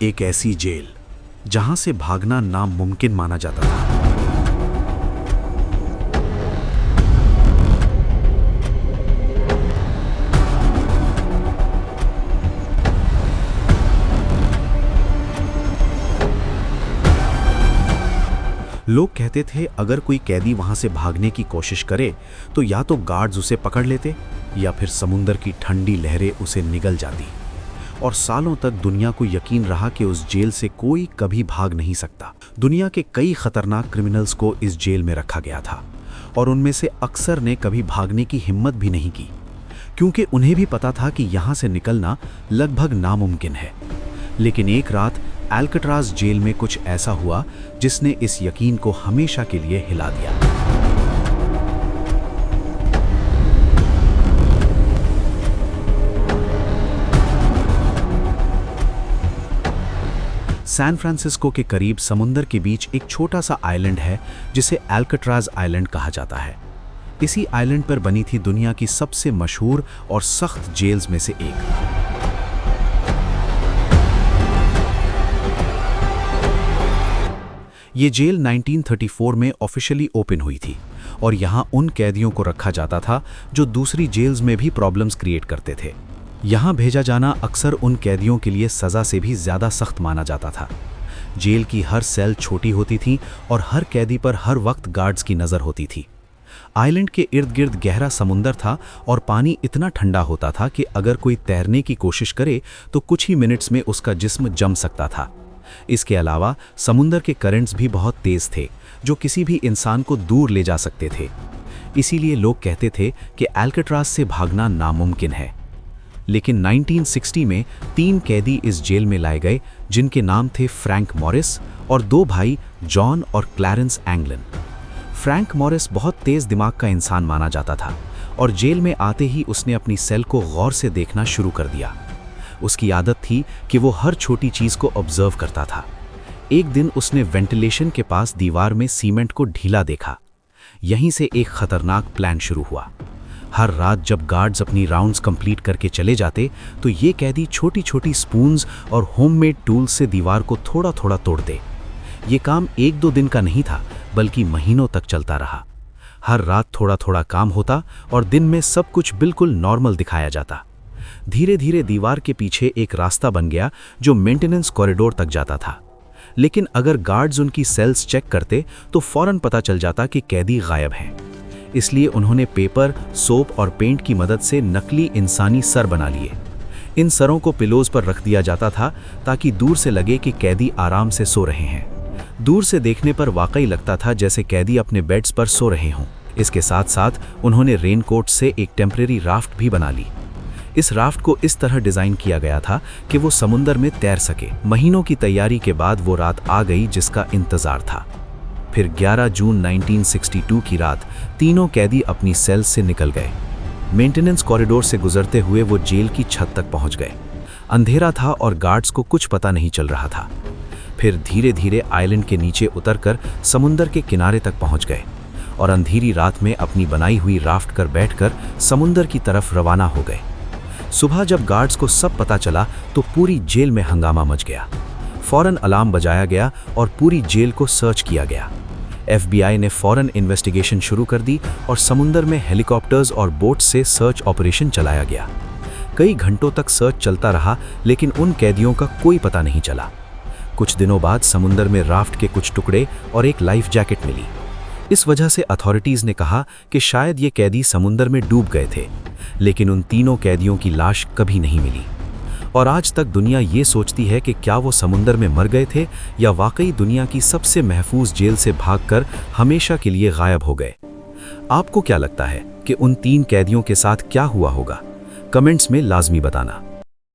एक ऐसी जेल जहां से भागना नामुमकिन माना जाता था। लोग कहते थे अगर कोई कैदी वहां से भागने की कोशिश करे तो या तो गार्ड्स उसे पकड़ लेते या फिर समुंदर की ठंडी लहरें उसे निगल जाती। और सालों तक दुनिया को यकीन रहा कि उस जेल से कोई कभी भाग नहीं सकता। दुनिया के कई खतरनाक क्रिमिनल्स को इस जेल में रखा गया था और उनमें से अक्सर ने कभी भागने की हिम्मत भी नहीं की, क्योंकि उन्हें भी पता था कि यहाँ से निकलना लगभग नामुमकिन है। लेकिन एक रात अल्काट्राज़ जेल में कुछ ऐसा हुआ जिसने इस यकीन को हमेशा के लिए हिला दिया। सैन फ्रांसिस्को के करीब समुंदर के बीच एक छोटा सा आइलैंड है जिसे अल्काट्राज़ आइलैंड कहा जाता है। इसी आइलैंड पर बनी थी दुनिया की सबसे मशहूर और सख्त जेल्स में से एक। ये जेल 1934 में ऑफिशियली ओपन हुई थी और यहाँ उन कैदियों को रखा जाता था जो दूसरी जेल्स में भी प्रॉब्लम्स क्रिएट करते थे। यहाँ भेजा जाना अक्सर उन कैदियों के लिए सज़ा से भी ज़्यादा सख्त माना जाता था। जेल की हर सेल छोटी होती थी और हर कैदी पर हर वक्त गार्ड्स की नज़र होती थी। आइलैंड के इर्द गिर्द गहरा समुंदर था और पानी इतना ठंडा होता था कि अगर कोई तैरने की कोशिश करे तो कुछ ही मिनट्स में उसका जिस्म जम सकता था। इसके अलावा समुंदर के करंट्स भी बहुत तेज थे जो किसी भी इंसान को दूर ले जा सकते थे। इसीलिए लोग कहते थे कि अल्काट्राज़ से भागना नामुमकिन है। लेकिन 1960 में 3 कैदी इस जेल में लाए गए जिनके नाम थे फ्रैंक मॉरिस और 2 भाई जॉन और क्लैरेंस एंगलन। फ्रैंक मॉरिस बहुत तेज दिमाग का इंसान माना जाता था और जेल में आते ही उसने अपनी सेल को गौर से देखना शुरू कर दिया। उसकी आदत थी कि वो हर छोटी चीज़ को ऑब्जर्व करता था। एक दिन उसने वेंटिलेशन के पास दीवार में सीमेंट को ढीला देखा। यहीं से एक खतरनाक प्लान शुरू हुआ। हर रात जब गार्ड्स अपनी राउंड्स कंप्लीट करके चले जाते तो ये कैदी छोटी छोटी स्पून्स और होममेड टूल्स से दीवार को थोड़ा थोड़ा तोड़ते। ये काम 1-2 दिन का नहीं था बल्कि महीनों तक चलता रहा। हर रात थोड़ा थोड़ा काम होता और दिन में सब कुछ बिल्कुल नॉर्मल दिखाया जाता। धीरे धीरे दीवार के पीछे एक रास्ता बन गया जो मेंटेनेंस कॉरिडोर तक जाता था। लेकिन अगर गार्ड्स उनकी सेल्स चेक करते तो फौरन पता चल जाता कि कैदी गायब हैं। इसलिए उन्होंने पेपर, सोप और पेंट की मदद से नकली इंसानी सर बना लिए। इन सरों को पिलोज पर रख दिया जाता था ताकि दूर से लगे कि कैदी आराम से सो रहे हैं। दूर से देखने पर वाकई लगता था जैसे कैदी अपने बेड्स पर सो रहे हों। इसके साथ साथ उन्होंने रेनकोट से एक टेम्परेरी राफ्ट भी बना ली। इस राफ्ट को इस तरह डिज़ाइन किया गया था कि वो समुंदर में तैर सके। महीनों की तैयारी के बाद वो रात आ गई जिसका इंतज़ार था। फिर 11 जून 1962 की रात तीनों कैदी अपनी सेल से निकल गए। मेंटेनेंस कॉरिडोर से गुजरते हुए वो जेल की छत तक पहुंच गए। अंधेरा था और गार्ड्स को कुछ पता नहीं चल रहा था। फिर धीरे धीरे आइलैंड के नीचे उतरकर समुंदर के किनारे तक पहुंच गए और अंधेरी रात में अपनी बनाई हुई राफ्ट पर बैठकर समुंदर की तरफ रवाना हो गए। सुबह जब गार्ड्स को सब पता चला तो पूरी जेल में हंगामा मच गया। फौरन अलार्म बजाया गया और पूरी जेल को सर्च किया गया। FBI ने फौरन इन्वेस्टिगेशन शुरू कर दी और समुंदर में हेलीकॉप्टर्स और बोट्स से सर्च ऑपरेशन चलाया गया। कई घंटों तक सर्च चलता रहा लेकिन उन कैदियों का कोई पता नहीं चला। कुछ दिनों बाद समुंदर में राफ्ट के कुछ टुकड़े और एक लाइफ जैकेट मिली। इस वजह से अथॉरिटीज़ ने कहा कि शायद ये कैदी समुंदर में डूब गए थे, लेकिन उन तीनों कैदियों की लाश कभी नहीं मिली। और आज तक दुनिया ये सोचती है कि क्या वो समुंदर में मर गए थे या वाकई दुनिया की सबसे महफूज जेल से भागकर हमेशा के लिए गायब हो गए। आपको क्या लगता है कि उन 3 कैदियों के साथ क्या हुआ होगा? कमेंट्स में लाजमी बताना।